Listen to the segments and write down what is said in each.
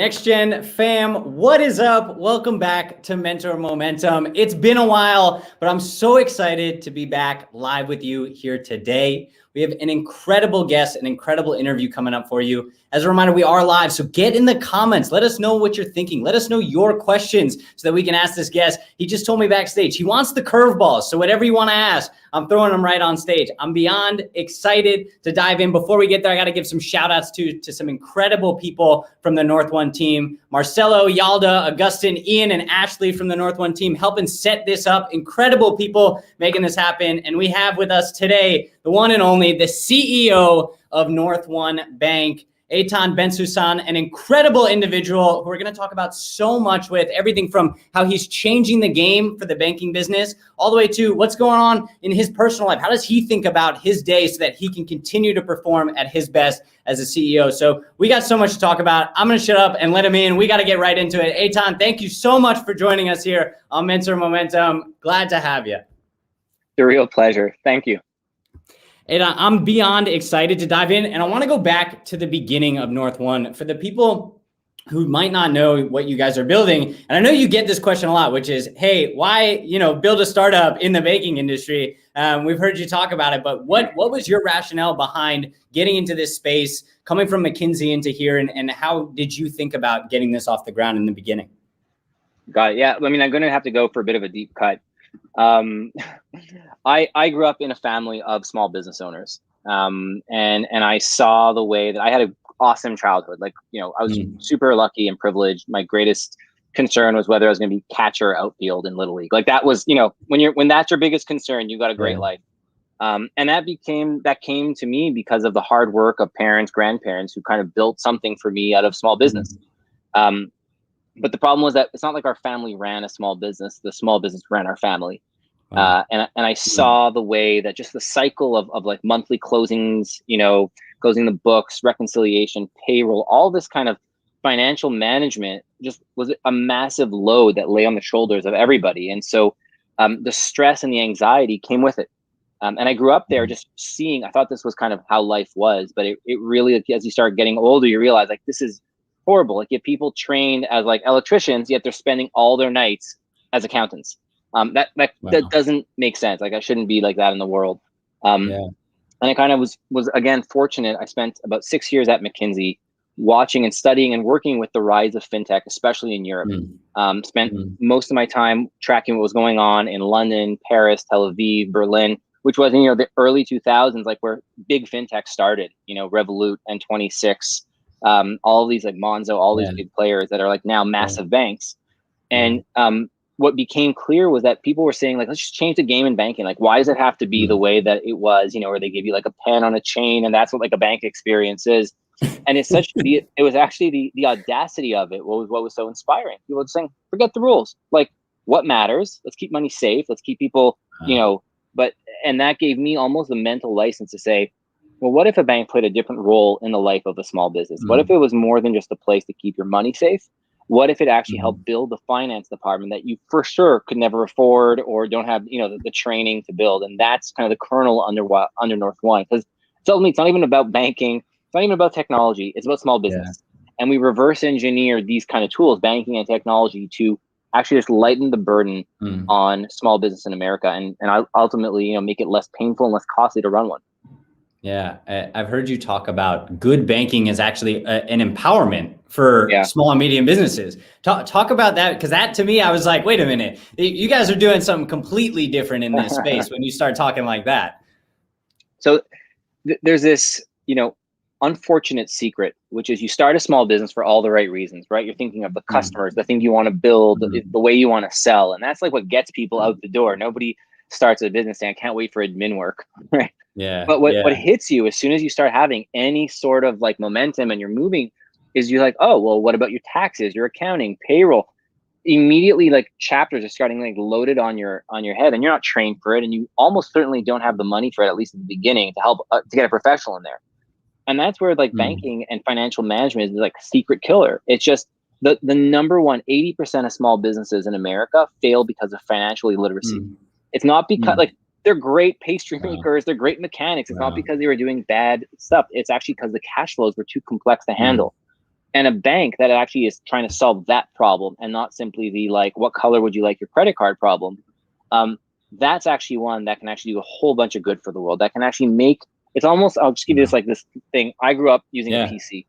Next Gen fam, what is up? Welcome back to Mentor Momentum. It's been a while, but I'm so excited to be back live with you here today. We have an incredible guest, an incredible interview coming up for you. As a reminder, we are live, so get in the comments. Let us know what you're thinking. Let us know your questions so that we can ask this guest. He just told me backstage, he wants the curveballs. So whatever you want to ask, I'm throwing them right on stage. I'm beyond excited to dive in. Before we get there, I got to give some shout outs to some incredible people from the NorthOne team. Marcelo, Yalda, Augustin, Ian, and Ashley from the NorthOne team helping set this up. Incredible people making this happen. And we have with us today, the one and only, the CEO of NorthOne Bank, Eytan Bensoussan, an incredible individual who we're going to talk about so much with, everything from how he's changing the game for the banking business, all the way to what's going on in his personal life. How does he think about his day so that he can continue to perform at his best as a CEO? So we got so much to talk about. I'm going to shut up and let him in. We got to get right into it. Eytan, thank you so much for joining us here on Mentor Momentum. Glad to have you. It's a real pleasure. Thank you. And I'm beyond excited to dive in. And I want to go back to the beginning of NorthOne for the people who might not know what you guys are building. And I know you get this question a lot, which is, hey, why, build a startup in the banking industry? We've heard you talk about it, but what was your rationale behind getting into this space, coming from McKinsey into here? And how did you think about getting this off the ground in the beginning? Got it. Yeah. I mean, I'm going to have to go for a bit of a deep cut. I grew up in a family of small business owners. And I saw the way that I had an awesome childhood. I was super lucky and privileged. My greatest concern was whether I was going to be catcher or outfield in Little League. Like that was, when that's your biggest concern, you got a great life. And that came to me because of the hard work of parents, grandparents who kind of built something for me out of small business. But the problem was that it's not like our family ran a small business. The small business ran our family. And I saw the way that just the cycle of like monthly closings, closing the books, reconciliation, payroll, all this kind of financial management just was a massive load that lay on the shoulders of everybody. And so the stress and the anxiety came with it. And I grew up there just seeing, I thought this was kind of how life was, but it really, as you start getting older, you realize like this is horrible. Like you have people trained as like electricians, yet they're spending all their nights as accountants. That doesn't make sense. Like I shouldn't be like that in the world. And I kind of was again fortunate. I spent about 6 years at McKinsey watching and studying and working with the rise of fintech, especially in Europe. Spent most of my time tracking what was going on in London, Paris, Tel Aviv, Berlin, which was the early 2000s, like where big fintech started. Revolut and 26. All of these like Monzo, all these big players that are like now massive banks. And what became clear was that people were saying like, let's just change the game in banking. Like, why does it have to be the way that it was, where they give you like a pen on a chain and that's what like a bank experience is. And it's it was actually the audacity of it what was so inspiring. People were saying, forget the rules. Like what matters? Let's keep money safe. Let's keep people, and that gave me almost the mental license to say, well, what if a bank played a different role in the life of a small business? What if it was more than just a place to keep your money safe? What if it actually helped build the finance department that you for sure could never afford or don't have, the training to build? And that's kind of the kernel under NorthOne, because ultimately it's not even about banking. It's not even about technology. It's about small business. And we reverse engineer these kind of tools, banking and technology, to actually just lighten the burden on small business in America and ultimately, make it less painful and less costly to run one. Yeah, I've heard you talk about good banking is actually an empowerment for small and medium businesses. Talk about that, because that to me, I was like, wait a minute, you guys are doing something completely different in this space when you start talking like that. So there's this, unfortunate secret, which is you start a small business for all the right reasons, right? You're thinking of the customers, the thing you want to build, the way you want to sell. And that's like what gets people out the door. Nobody starts a business saying, I can't wait for admin work, right? But what hits you as soon as you start having any sort of like momentum and you're moving is you're like, oh, well, what about your taxes, your accounting, payroll? Immediately, like chapters are starting like loaded on your head, and you're not trained for it, and you almost certainly don't have the money for it, at least at the beginning, to help to get a professional in there. And that's where like banking and financial management is like a secret killer. It's just the number one, 80% of small businesses in America fail because of financial illiteracy. It's not because like they're great pastry makers, they're great mechanics. It's not because they were doing bad stuff. It's actually because the cash flows were too complex to handle. and a bank that actually is trying to solve that problem and not simply the like, what color would you like your credit card problem. That's actually one that can actually do a whole bunch of good for the world. That can actually make, it's almost, I'll just give you this thing. I grew up using a PC,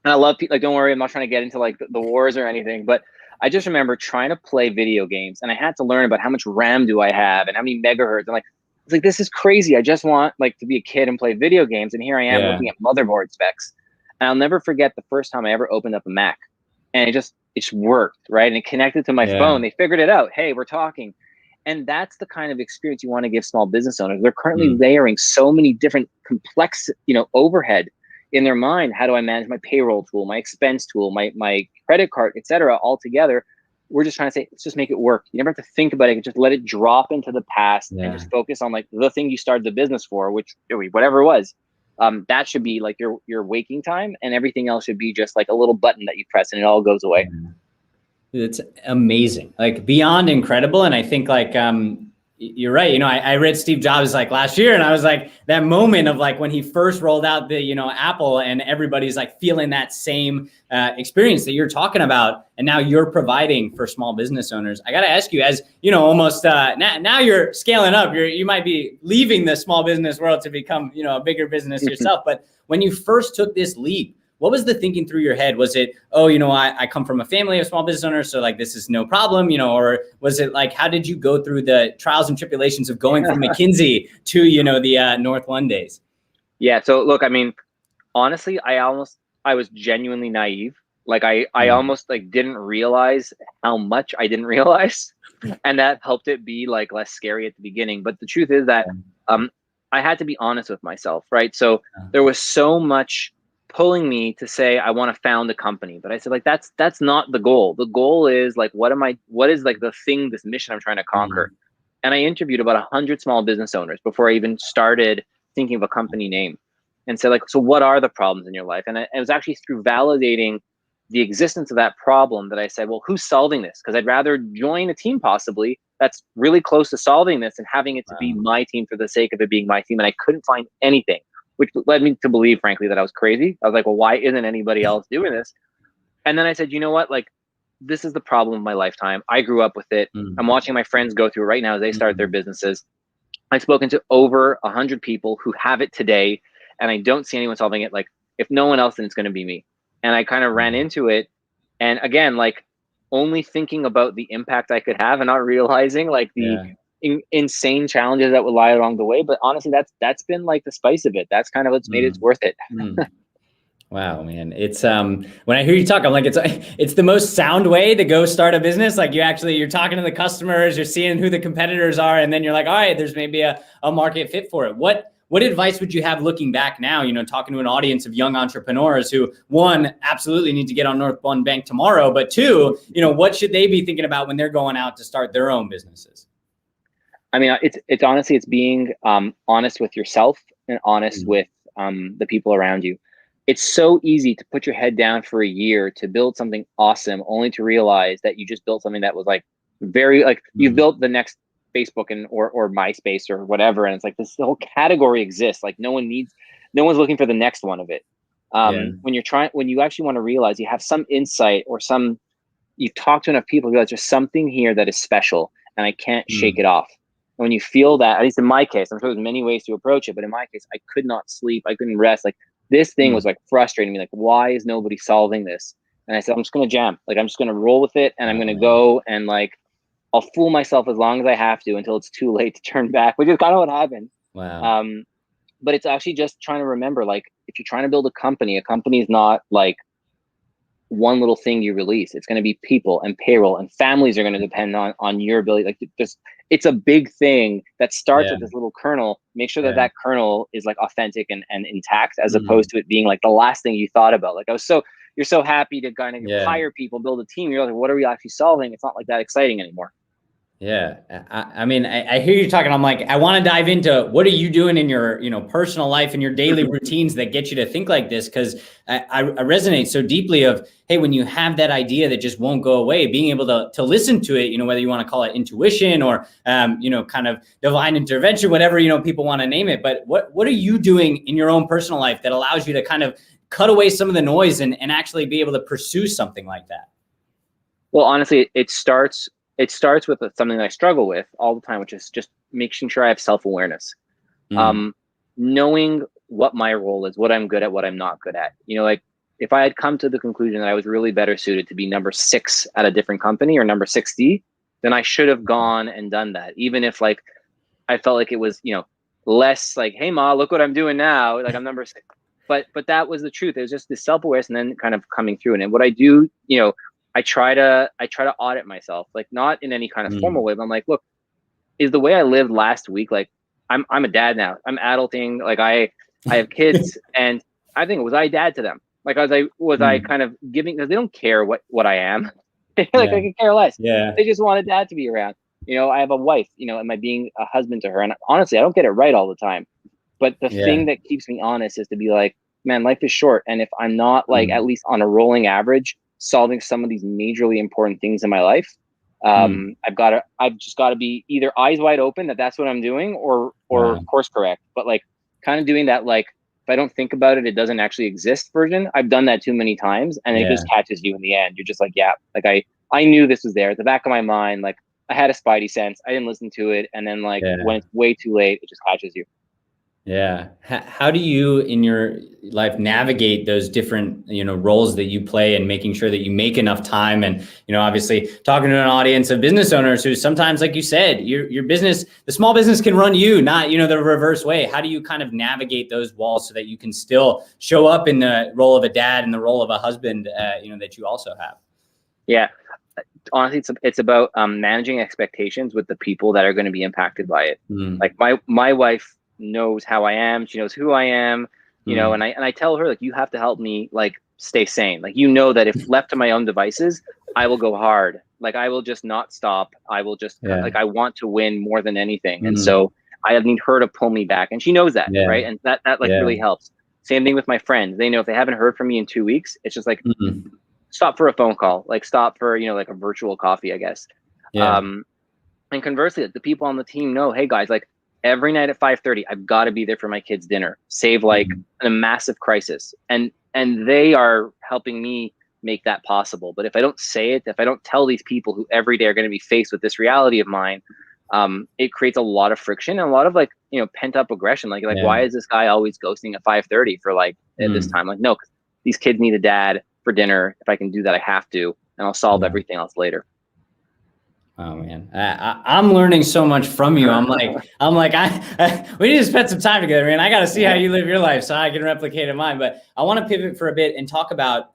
and I love people, like, don't worry, I'm not trying to get into like the wars or anything, but I just remember trying to play video games, and I had to learn about how much RAM do I have and how many megahertz. I'm like, it's like, this is crazy. I just want like to be a kid and play video games. And here I am looking at motherboard specs. And I'll never forget the first time I ever opened up a Mac, and it just worked, right? And it connected to my phone. They figured it out. Hey, we're talking. And that's the kind of experience you want to give small business owners. They're currently layering so many different complex, overhead in their mind. How do I manage my payroll tool, my expense tool, my credit card, et cetera, all together? We're just trying to say, let's just make it work. You never have to think about it. Just let it drop into the past and just focus on like the thing you started the business for, which whatever it was. That should be like your waking time, and everything else should be just like a little button that you press and it all goes away. It's amazing, like beyond incredible. And I think like, you're right. I read Steve Jobs like last year, and I was like, that moment of like when he first rolled out the, Apple, and everybody's like feeling that same experience that you're talking about. And now you're providing for small business owners. I got to ask you, as almost now you're scaling up, you might be leaving the small business world to become, a bigger business yourself. But when you first took this leap, what was the thinking through your head? Was it, I come from a family of small business owners, so like this is no problem, or was it like, how did you go through the trials and tribulations of going from McKinsey to, the NorthOne days? Yeah. So look, I mean, honestly, I was genuinely naive. Like I almost like didn't realize how much I didn't realize, and that helped it be like less scary at the beginning. But the truth is that I had to be honest with myself, right? So there was so much pulling me to say I want to found a company, but I said like that's not the goal. The goal is like what is like the thing, this mission I'm trying to conquer. And I interviewed about 100 small business owners before I even started thinking of a company name, and said like, so what are the problems in your life? And it was actually through validating the existence of that problem that I said, well, who's solving this? Because I'd rather join a team possibly that's really close to solving this and having it to be my team for the sake of it being my team. And I couldn't find anything, which led me to believe, frankly, that I was crazy. I was like, well, why isn't anybody else doing this? And then I said, you know what? Like, this is the problem of my lifetime. I grew up with it. I'm watching my friends go through it right now as they start their businesses. I've spoken to over 100 people who have it today, and I don't see anyone solving it. Like, if no one else, then it's going to be me. And I kind of ran into it. And again, like only thinking about the impact I could have and not realizing like the insane challenges that would lie along the way. But honestly, that's been like the spice of it. That's kind of what's made it worth it. Wow, man. It's when I hear you talk, I'm like, it's the most sound way to go start a business. Like you're talking to the customers, you're seeing who the competitors are, and then you're like, all right, there's maybe a market fit for it. What advice would you have looking back now, talking to an audience of young entrepreneurs who, one, absolutely need to get on NorthOne Bank tomorrow, but two, what should they be thinking about when they're going out to start their own businesses? I mean, it's honestly, it's being honest with yourself and honest with the people around you. It's so easy to put your head down for a year to build something awesome, only to realize that you just built something that was like very like you built the next Facebook or MySpace or whatever, and it's like this whole category exists. Like no one's looking for the next one of it. When you actually want to realize you have some insight or you've talked to enough people, you realize there's something here that is special, and I can't shake it off. And when you feel that, at least in my case, I'm sure there's many ways to approach it, but in my case, I could not sleep, I couldn't rest. Like this thing was like frustrating me. Like, why is nobody solving this? And I said, I'm just gonna jam. Like I'm just gonna roll with it, and I'm gonna go and like I'll fool myself as long as I have to until it's too late to turn back, which is kind of what happened. Wow. But it's actually just trying to remember, like, if you're trying to build a company is not like one little thing you release. It's going to be people and payroll, and families are going to depend on your ability. Like it's a big thing that starts with this little kernel. Make sure that kernel is like authentic and intact, as opposed to it being like the last thing you thought about. Like you're so happy to kind of hire people, build a team. You're like, what are we actually solving? It's not like that exciting anymore. Yeah. I mean, I hear you talking. I'm like, I want to dive into what are you doing in your, personal life and your daily routines that get you to think like this? Because I resonate so deeply of, hey, when you have that idea that just won't go away, being able to listen to it, whether you want to call it intuition or, kind of divine intervention, whatever, people want to name it. But what are you doing in your own personal life that allows you to kind of cut away some of the noise and actually be able to pursue something like that? Well, honestly, it starts with something that I struggle with all the time, which is just making sure I have self-awareness. Knowing what my role is, what I'm good at, what I'm not good at. Like if I had come to the conclusion that I was really better suited to be number 6 at a different company or number 60, then I should have gone and done that. Even if like I felt like it was, less like, hey ma, look what I'm doing now. Like I'm number 6. But that was the truth. It was just this self-awareness and then kind of coming through. And what I do, I try to audit myself, like not in any kind of formal way, but I'm like, look, is the way I lived last week, like I'm a dad now. I'm adulting. Like I have kids, and I think, was I a dad to them? Like was I kind of giving, because they don't care what I am. Like I could care less. Yeah. They just want a dad to be around. I have a wife. Am I being a husband to her? And honestly, I don't get it right all the time. But the thing that keeps me honest is to be like, man, life is short, and if I'm not like at least on a rolling average solving some of these majorly important things in my life, I've just got to be either eyes wide open that that's what I'm doing, or course correct. But like kind of doing that, like if I don't think about it, it doesn't actually exist version. I've done that too many times, and it just catches you in the end. You're just like, yeah, like I knew this was there at the back of my mind. Like I had a spidey sense. I didn't listen to it, and then like when it's way too late, it just catches you. Yeah. How do you in your life navigate those different, roles that you play and making sure that you make enough time? And, obviously talking to an audience of business owners who sometimes, like you said, your business, the small business can run you, not, the reverse way. How do you kind of navigate those walls so that you can still show up in the role of a dad and the role of a husband, that you also have? Yeah. Honestly, it's about managing expectations with the people that are going to be impacted by it. Like my wife knows how I am. She knows who I am, and I tell her, like, you have to help me, like, stay sane. Like, that if left to my own devices, I will go hard. Like, I will just not stop. I will just like, I want to win more than anything. And so I need her to pull me back. And she knows that. Right. And that like really helps. Same thing with my friends. They know if they haven't heard from me in 2 weeks, it's just like, stop for a phone call, like stop for, like a virtual coffee, I guess. And conversely, the people on the team know, hey guys, like, every night at 5:30, I've got to be there for my kids' dinner, save like a massive crisis. And they are helping me make that possible. But if I don't say it, if I don't tell these people who every day are going to be faced with this reality of mine, it creates a lot of friction and a lot of like, pent up aggression. Like why is this guy always ghosting at 5:30 for like at this time? Like, no, 'cause these kids need a dad for dinner. If I can do that, I have to, and I'll solve everything else later. Oh man, I'm learning so much from you. I'm like, we need to spend some time together, man. I got to see how you live your life so I can replicate in mine. But I want to pivot for a bit and talk about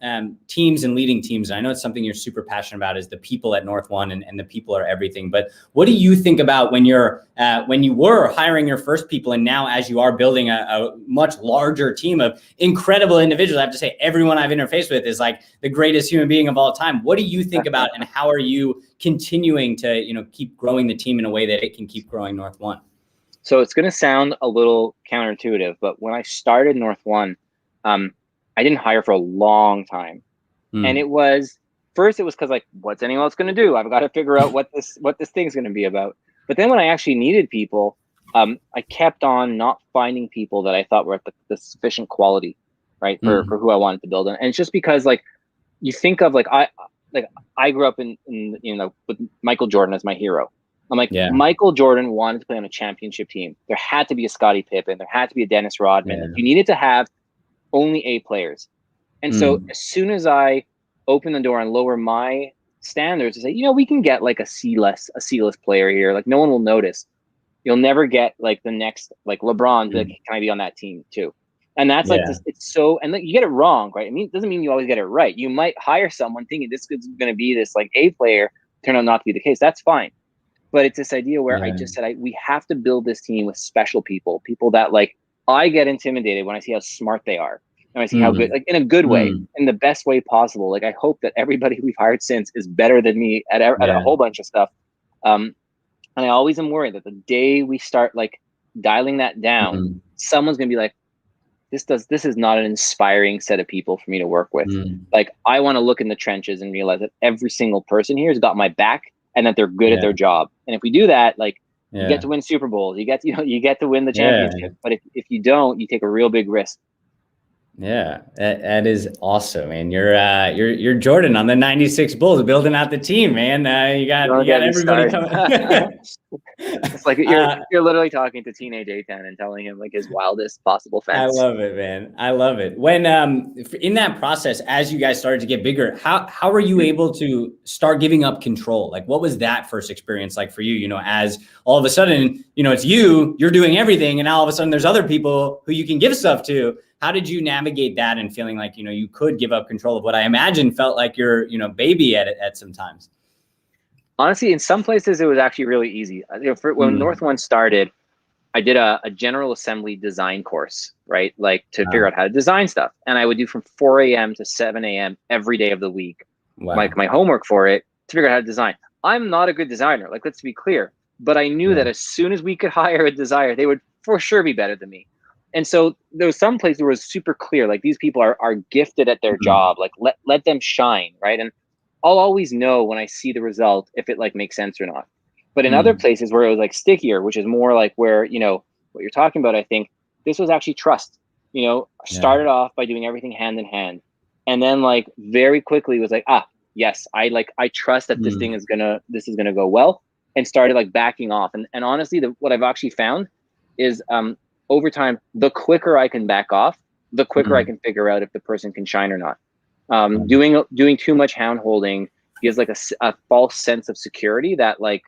teams and leading teams. And I know it's something you're super passionate about, is the people at NorthOne, and the people are everything. But what do you think about when you were hiring your first people, and now as you are building a much larger team of incredible individuals? I have to say, everyone I've interfaced with is like the greatest human being of all time. What do you think about, and how are you continuing to keep growing the team in a way that it can keep growing NorthOne? So it's going to sound a little counterintuitive, but when I started NorthOne, I didn't hire for a long time. And it was because like, what's anyone else going to do? I've got to figure out what this thing's going to be about. But then when I actually needed people, I kept on not finding people that I thought were at the sufficient quality, right, for who I wanted to build. And it's just because like you think of like I grew up in with Michael Jordan as my hero. I'm like, Michael Jordan wanted to play on a championship team. There had to be a Scottie Pippen. There had to be a Dennis Rodman. Like, you needed to have only A players. And so as soon as I open the door and lower my standards to say, we can get like a C-less player here. Like no one will notice. You'll never get like the next like LeBron. Like, can I be on that team too? And that's like, it's so, and like, you get it wrong, right? I mean, it doesn't mean you always get it right. You might hire someone thinking this is going to be this like A player, turn out not to be the case. That's fine. But it's this idea where I just said, we have to build this team with special people that like, I get intimidated when I see how smart they are. And I see how good, like in a good way, in the best way possible. Like, I hope that everybody we've hired since is better than me at a whole bunch of stuff. And I always am worried that the day we start like dialing that down, someone's going to be like, this is not an inspiring set of people for me to work with. Like, I want to look in the trenches and realize that every single person here has got my back and that they're good at their job. And if we do that, like, you get to win Super Bowls, you get to win the championship. But if you don't, you take a real big risk. Yeah, that is awesome, man. You're Jordan on the '96 Bulls, building out the team, man. You Don't got get me everybody started. coming. It's like you're literally talking to teenage Eytan and telling him like his wildest possible I fence. love it, man. I love it. When in that process, as you guys started to get bigger, how were you able to start giving up control? Like, what was that first experience like for you? You know, as all of a sudden, you know, it's you're doing everything, and now all of a sudden there's other people who you can give stuff to. How did you navigate that and feeling like, you know, you could give up control of what I imagine felt like your, you know, baby at some times? Honestly, in some places it was actually really easy. You know, when NorthOne started, I did a general assembly design course, right? Like to figure out how to design stuff. And I would do from 4 a.m. to 7 a.m. every day of the week, like my homework for it to figure out how to design. I'm not a good designer, like, let's be clear. But I knew that as soon as we could hire a designer, they would for sure be better than me. And so there was some place where it was super clear, like these people are gifted at their job, like let them shine, right? And I'll always know when I see the result if it like makes sense or not. But in other places where it was like stickier, which is more like where, you know, what you're talking about, I think this was actually trust. You know, started off by doing everything hand in hand. And then like very quickly was like, yes, I trust that this is gonna go well, and started like backing off. And honestly, what I've actually found is over time, the quicker I can back off, the quicker I can figure out if the person can shine or not. Doing too much hand holding gives like a false sense of security that like,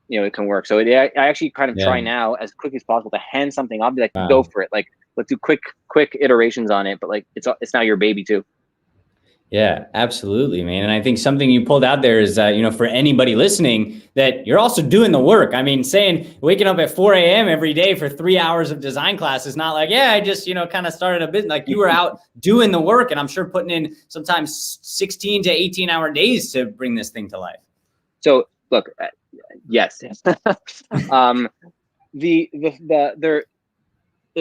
you know, it can work. So I actually kind of try now as quickly as possible to hand something. I'll be like, go for it. Like, let's do quick iterations on it. But like, it's now your baby too. Yeah, absolutely, man. And I think something you pulled out there is, you know, for anybody listening, that you're also doing the work. I mean, saying waking up at 4 a.m. every day for 3 hours of design class is not like, yeah, I just, you know, kind of started a business. Like, you were out doing the work, and I'm sure putting in sometimes 16 to 18-hour days to bring this thing to life. So look, yes. It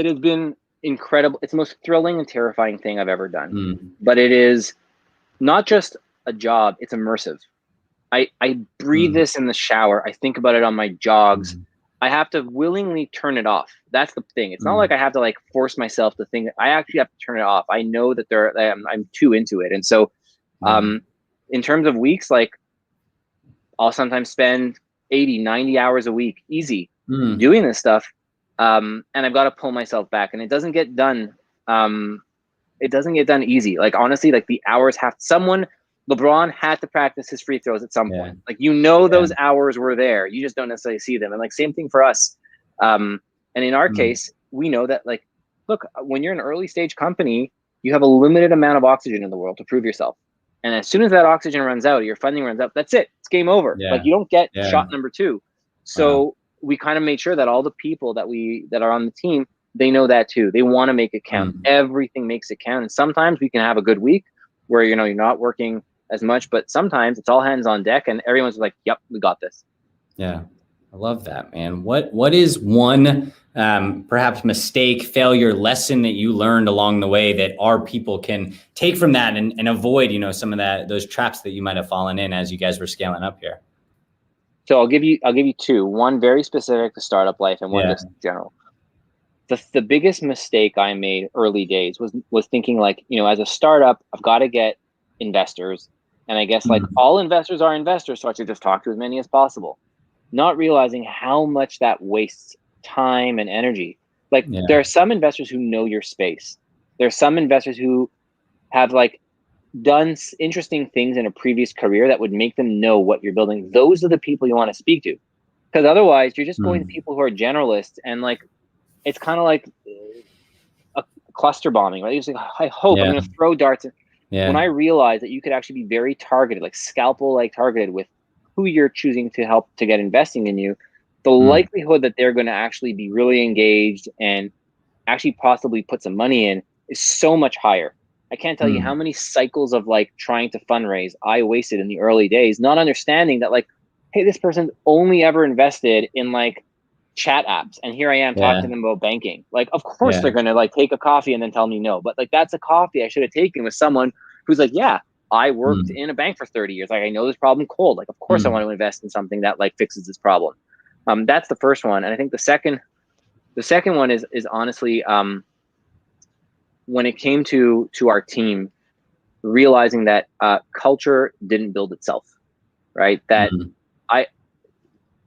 has been incredible. It's the most thrilling and terrifying thing I've ever done. But it is not just a job, it's immersive. I breathe this in the shower. I think about it on my jogs. I have to willingly turn it off. That's the thing. It's not like I have to like force myself to think. I actually have to turn it off. I know that I'm too into it. And so in terms of weeks, like I'll sometimes spend 80, 90 hours a week, easy, doing this stuff. And I've got to pull myself back, and it doesn't get done. It doesn't get done easy. Like, honestly, like the hours LeBron had to practice his free throws at some point. Like, you know, those hours were there. You just don't necessarily see them. And like, same thing for us. And in our case, we know that like, look, when you're an early stage company, you have a limited amount of oxygen in the world to prove yourself. And as soon as that oxygen runs out, your funding runs out, that's it. It's game over. Like, you don't get shot number 2. So we kind of made sure that all the people that are on the team, they know that too. They want to make it count. Everything makes it count. And sometimes we can have a good week where, you know, you're not working as much, but sometimes it's all hands on deck and everyone's like, yep, we got this. Yeah. I love that, man. What is one perhaps mistake, failure, lesson that you learned along the way that our people can take from that and avoid, you know, some of those traps that you might have fallen in as you guys were scaling up here? So I'll give you 2. One very specific to startup life, and one just general. The biggest mistake I made early days was thinking like, you know, as a startup, I've got to get investors. And I guess like all investors are investors, so I should just talk to as many as possible. Not realizing how much that wastes time and energy. Like there are some investors who know your space. There are some investors who have like done interesting things in a previous career that would make them know what you're building. Those are the people you want to speak to. Because otherwise you're just going to people who are generalists, and like, it's kind of like a cluster bombing, right? You're like, I hope I'm going to throw darts. When I realized that you could actually be very targeted, like scalpel-like targeted with who you're choosing to help to get investing in you, the likelihood that they're going to actually be really engaged and actually possibly put some money in is so much higher. I can't tell you how many cycles of like trying to fundraise I wasted in the early days, not understanding that like, hey, this person's only ever invested in like chat apps, and here I am talking to them about banking. Like, of course they're gonna like take a coffee and then tell me no, but like, that's a coffee I should have taken with someone who's like, yeah, I worked in a bank for 30 years. Like, I know this problem cold. Like, of course I want to invest in something that like fixes this problem. That's the first one. And I think the second one is honestly when it came to our team, realizing that culture didn't build itself, right? That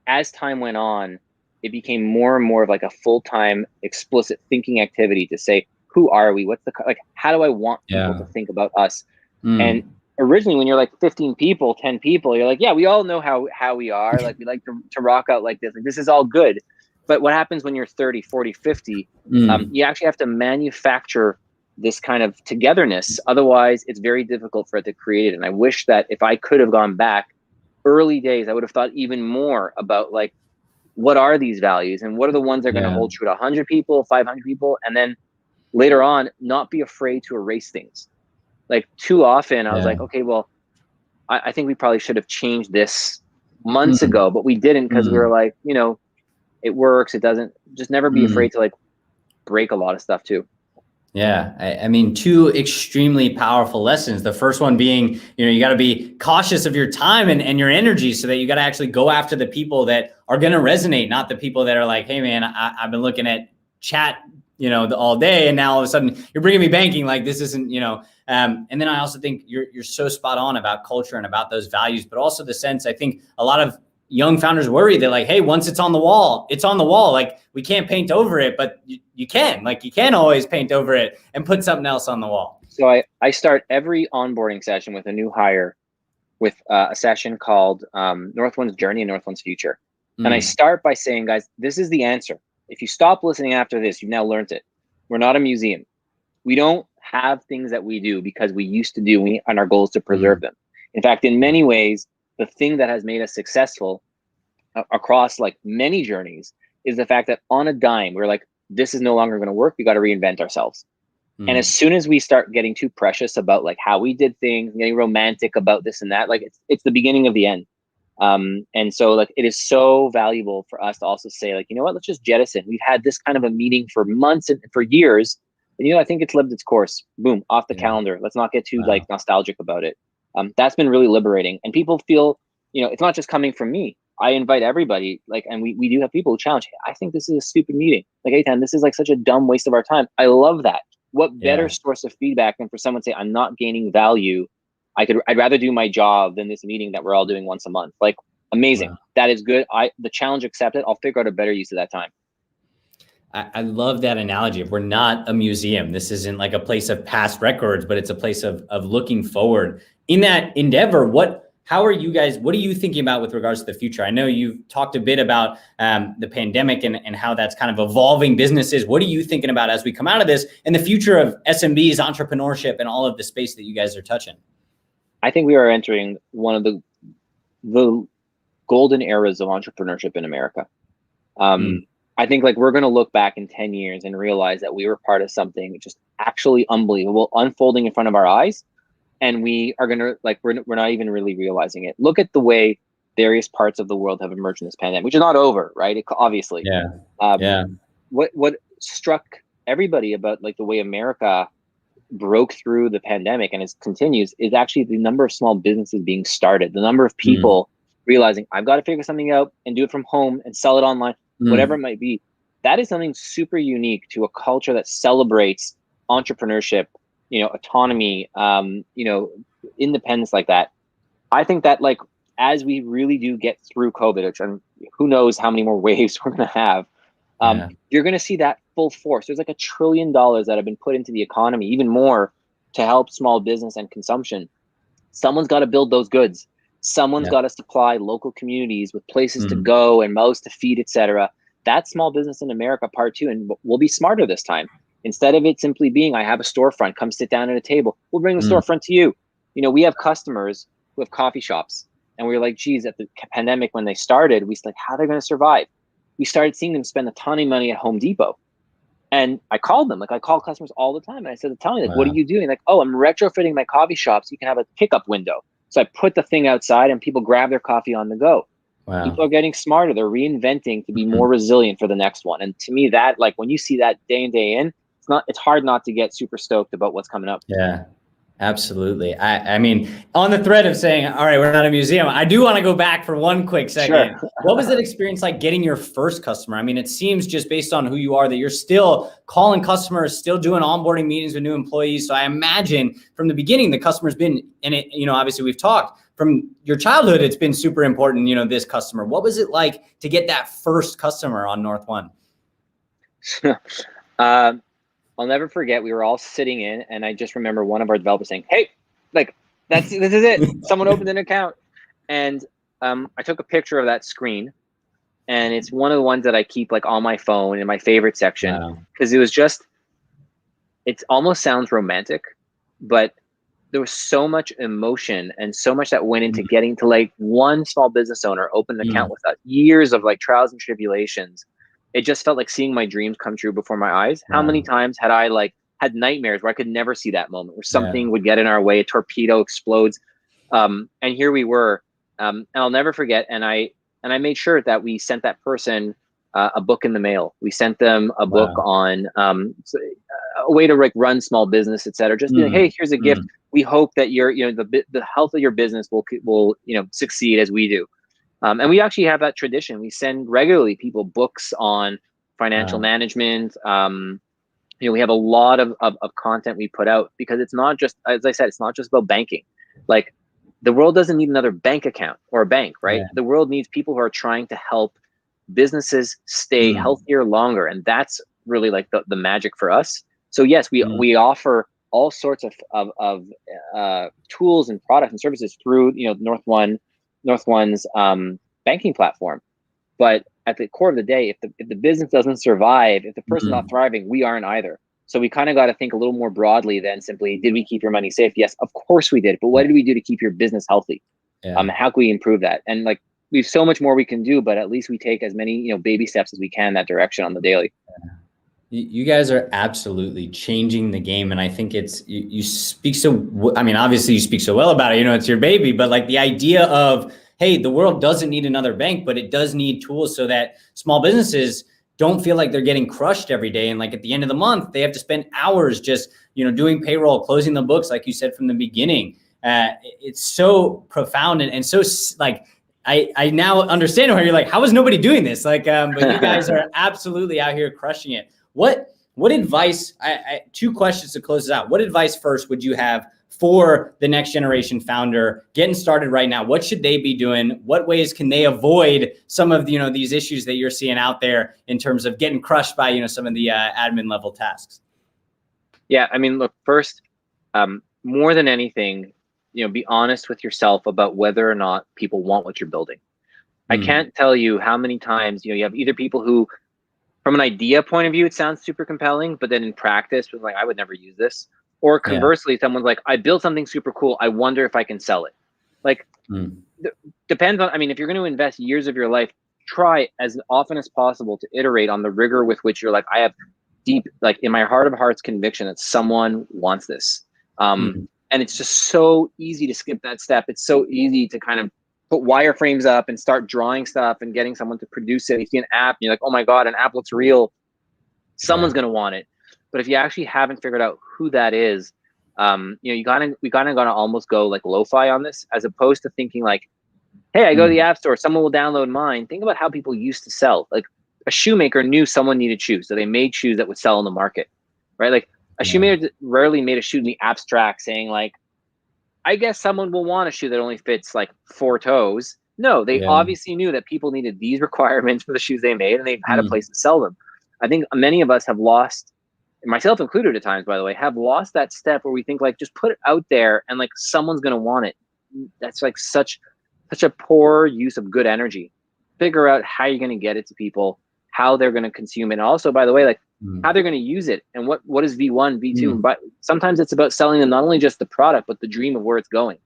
as time went on, it became more and more of like a full-time explicit thinking activity to say, who are we? What's the, like, how do I want people to think about us? And originally when you're like 15 people, 10 people, you're like, yeah, we all know how we are. Like, we like to rock out like this. Like, this is all good. But what happens when you're 30, 40, 50? You actually have to manufacture this kind of togetherness. Otherwise, it's very difficult for it to create it. And I wish that if I could have gone back early days, I would have thought even more about like, what are these values and what are the ones that are going to hold true to 100 people, 500 people? And then later on, not be afraid to erase things. Like, too often I was like, okay, well, I think we probably should have changed this months ago, but we didn't, because we were like, you know, it works. It doesn't. Just never be afraid to like break a lot of stuff too. Yeah. I mean, two extremely powerful lessons. The first one being, you know, you got to be cautious of your time and your energy, so that you got to actually go after the people that are going to resonate, not the people that are like, hey man, I've been looking at chat, you know, all day, and now all of a sudden you're bringing me banking. Like, this isn't, you know. And then I also think you're so spot on about culture and about those values, but also the sense, I think a lot of young founders worry that like, hey, once it's on the wall, it's on the wall. Like, we can't paint over it, but you can. Like, you can always paint over it and put something else on the wall. So I start every onboarding session with a new hire with a session called NorthOne's Journey and NorthOne's Future. And I start by saying, guys, this is the answer. If you stop listening after this, you've now learned it. We're not a museum. We don't have things that we do because we used to do, and our goal is to preserve them. In fact, in many ways, the thing that has made us successful across like many journeys is the fact that on a dime, we're like, this is no longer going to work. We got to reinvent ourselves. And as soon as we start getting too precious about like how we did things, getting romantic about this and that, like it's the beginning of the end. And so like, it is so valuable for us to also say like, you know what, let's just jettison. We've had this kind of a meeting for months and for years. And, you know, I think it's lived its course. Boom, off the calendar. Let's not get too like nostalgic about it. That's been really liberating. And people feel, you know, it's not just coming from me. I invite everybody, like, and we do have people who challenge, hey, I think this is a stupid meeting. Like, Eytan, this is like such a dumb waste of our time. I love that. What better source of feedback than for someone to say, I'm not gaining value. I'd rather do my job than this meeting that we're all doing once a month. Like, amazing. Wow. That is good. The challenge accepted. I'll figure out a better use of that time. I love that analogy. We're not a museum. This isn't like a place of past records, but it's a place of looking forward. In that endeavor, how are you guys, what are you thinking about with regards to the future? I know you've talked a bit about the pandemic and how that's kind of evolving businesses. What are you thinking about as we come out of this and the future of SMBs, entrepreneurship, and all of the space that you guys are touching? I think we are entering one of the golden eras of entrepreneurship in America. I think like we're going to look back in 10 years and realize that we were part of something just actually unbelievable unfolding in front of our eyes. And we are going to like, we're not even really realizing it. Look at the way various parts of the world have emerged in this pandemic, which is not over, right? Obviously. What struck everybody about like the way America broke through the pandemic and it continues is actually the number of small businesses being started, the number of people realizing I've got to figure something out and do it from home and sell it online, whatever it might be. That is something super unique to a culture that celebrates entrepreneurship, you know, autonomy, you know, independence like that. I think that like, as we really do get through COVID, which who knows how many more waves we're going to have, you're going to see that full force. There's like $1 trillion that have been put into the economy, even more, to help small business and consumption. Someone's got to build those goods. Someone's got to supply local communities with places to go and mouths to feed, etc. That's small business in America part 2. And we'll be smarter this time. Instead of it simply being, I have a storefront, come sit down at a table, we'll bring the storefront to you. You know, we have customers who have coffee shops, and we were like, geez, at the pandemic, when they started, we like, how are they going to survive? We started seeing them spend a ton of money at Home Depot. And I called them, like I call customers all the time. And I said, tell me, like, what are you doing? Like, oh, I'm retrofitting my coffee shop so you can have a pickup window. So I put the thing outside and people grab their coffee on the go. People are getting smarter. They're reinventing to be more resilient for the next one. And to me, that like when you see that day in, day in, it's hard not to get super stoked about what's coming up. Yeah, Absolutely. I mean, on the thread of saying, all right, we're not a museum, I do want to go back for one quick second. Sure. What was that experience like getting your first customer? I mean, it seems just based on who you are that you're still calling customers, still doing onboarding meetings with new employees. So I imagine from the beginning, the customer's been, and it, obviously we've talked from your childhood, it's been super important, this customer. What was it like to get that first customer on NorthOne? I'll never forget, we were all sitting in, and I just remember one of our developers saying, "Hey, like this is it. Someone opened an account." And I took a picture of that screen, and it's one of the ones that I keep like on my phone in my favorite section, because it was just, it almost sounds romantic, but there was so much emotion and so much that went into getting to like one small business owner open an account with us, years of like trials and tribulations. It just felt like seeing my dreams come true before my eyes. How many times had I like had nightmares where I could never see that moment, where something would get in our way, a torpedo explodes, and here we were. And I'll never forget. And I made sure that we sent that person a book in the mail. We sent them a book on a way to like run small business, et cetera. Just be like, hey, here's a gift. We hope that your, the health of your business will succeed as we do. And we actually have that tradition. We send regularly people books on financial management. We have a lot of content we put out, because it's not just, as I said, it's not just about banking. Like, the world doesn't need another bank account or a bank, right? The world needs people who are trying to help businesses stay healthier longer. And that's really like the magic for us. So yes, we offer all sorts of tools and products and services through, NorthOne's banking platform. But at the core of the day, if the business doesn't survive, if the person's not thriving, we aren't either. So we kind of got to think a little more broadly than simply, did we keep your money safe? Yes, of course we did. But what did we do to keep your business healthy? How can we improve that? And like, we have so much more we can do, but at least we take as many baby steps as we can in that direction on the daily. You guys are absolutely changing the game. And I think it's, you speak so, I mean, obviously you speak so well about it, it's your baby, but like the idea of, hey, the world doesn't need another bank, but it does need tools so that small businesses don't feel like they're getting crushed every day. And like at the end of the month, they have to spend hours just, doing payroll, closing the books, like you said from the beginning. It's so profound and so like, I now understand why you're like, how is nobody doing this? Like, but you guys are absolutely out here crushing it. What advice, two questions to close this out. What advice first would you have for the next generation founder getting started right now? What should they be doing? What ways can they avoid some of these issues that you're seeing out there in terms of getting crushed by some of the admin level tasks? Yeah, I mean, look, first, more than anything, be honest with yourself about whether or not people want what you're building. I can't tell you how many times you have either people who, from an idea point of view, it sounds super compelling, but then in practice was like, I would never use this. Or conversely, someone's like, I built something super cool, I wonder if I can sell it. Like, depends on, I mean, if you're going to invest years of your life, try as often as possible to iterate on the rigor with which you're like, I have deep, like in my heart of hearts, conviction that someone wants this. And it's just so easy to skip that step. It's so easy to kind of put wireframes up and start drawing stuff and getting someone to produce it. You see an app, and you're like, oh my God, an app looks real. Someone's going to want it. But if you actually haven't figured out who that is, we gotta almost go like lo-fi on this, as opposed to thinking like, hey, I go to the app store, someone will download mine. Think about how people used to sell. Like, a shoemaker knew someone needed shoes, so they made shoes that would sell in the market, right? Like, a shoemaker rarely made a shoe in the abstract, saying like, I guess someone will want a shoe that only fits like 4 toes. No, they obviously knew that people needed these requirements for the shoes they made, and they had a place to sell them. I think many of us have lost, myself included at times, by the way, have lost that step where we think like, just put it out there and like someone's going to want it. That's like such a poor use of good energy. Figure out how you're going to get it to people, how they're going to consume it. And also, by the way, like how they're going to use it, and what is V1, V2. But sometimes it's about selling them not only just the product, but the dream of where it's going.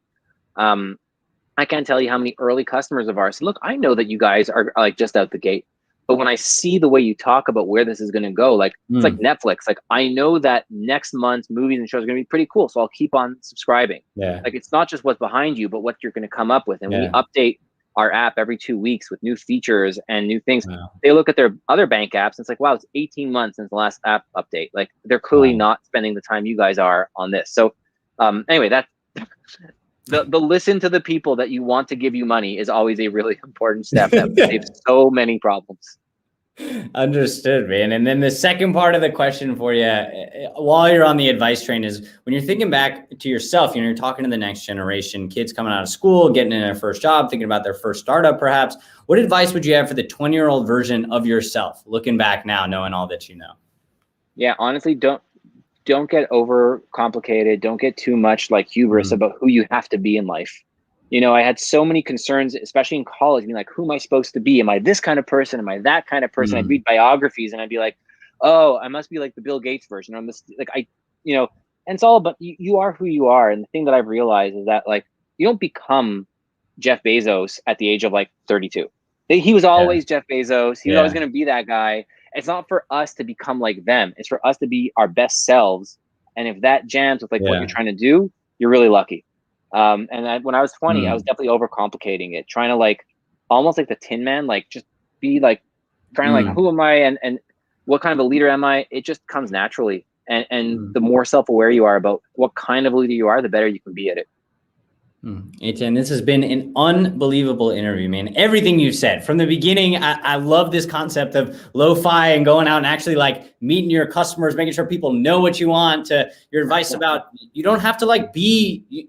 I can't tell you how many early customers of ours, look, I know that you guys are like just out the gate, but when I see the way you talk about where this is going to go, like it's like Netflix. Like, I know that next month's movies and shows are going to be pretty cool, so I'll keep on subscribing. Like, it's not just what's behind you, but what you're going to come up with. And we update our app every 2 weeks with new features and new things. They look at their other bank apps and it's like, wow, it's 18 months since the last app update. Like, they're clearly not spending the time you guys are on this. So Anyway, that's the listen to the people that you want to give you money is always a really important step that saves so many problems. Understood, man. And then the second part of the question for you, while you're on the advice train, is when you're thinking back to yourself, you're talking to the next generation, kids coming out of school, getting in their first job, thinking about their first startup, perhaps. What advice would you have for the 20-year-old version of yourself, looking back now, knowing all that you know? Yeah, honestly, don't get over complicated. Don't get too much like hubris about who you have to be in life. I had so many concerns, especially in college, being like, who am I supposed to be? Am I this kind of person? Am I that kind of person? I'd read biographies and I'd be like, oh, I must be like the Bill Gates version. I'm this, like, and it's all about you are who you are. And the thing that I've realized is that, like, you don't become Jeff Bezos at the age of like 32. He was always Jeff Bezos. He was always going to be that guy. It's not for us to become like them. It's for us to be our best selves. And if that jams with like what you're trying to do, you're really lucky. And when I was 20, I was definitely overcomplicating it, trying to like almost like the Tin Man, like just be like trying to like, who am I and what kind of a leader am I? It just comes naturally. And the more self-aware you are about what kind of leader you are, the better you can be at it. Eytan, this has been an unbelievable interview, man. Everything you've said from the beginning, I love this concept of lo-fi and going out and actually like meeting your customers, making sure people know what you want, to your advice about you don't have to like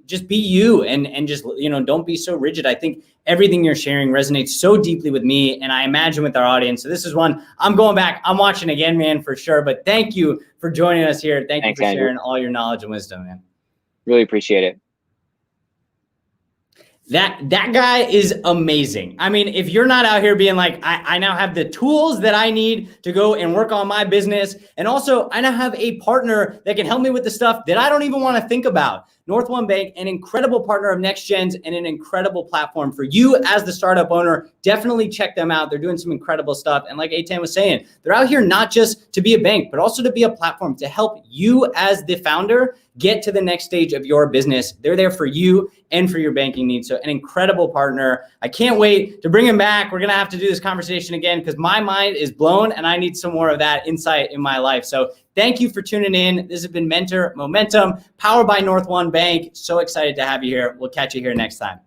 just be you and just, don't be so rigid. I think everything you're sharing resonates so deeply with me, and I imagine with our audience. So this is one I'm going back. I'm watching again, man, for sure. But thank you for joining us here. Thanks, you for Andrew. sharing all your knowledge and wisdom, man. Really appreciate it. That guy is amazing. I mean, if you're not out here being like, I now have the tools that I need to go and work on my business. And also I now have a partner that can help me with the stuff that I don't even want to think about. NorthOne Bank, an incredible partner of NextGen's and an incredible platform for you as the startup owner. Definitely check them out. They're doing some incredible stuff. And like Eytan was saying, they're out here not just to be a bank, but also to be a platform to help you as the founder get to the next stage of your business. They're there for you and for your banking needs. So an incredible partner. I can't wait to bring him back. We're going to have to do this conversation again because my mind is blown and I need some more of that insight in my life. So thank you for tuning in. This has been Mentor Momentum, powered by NorthOne Bank. So excited to have you here. We'll catch you here next time.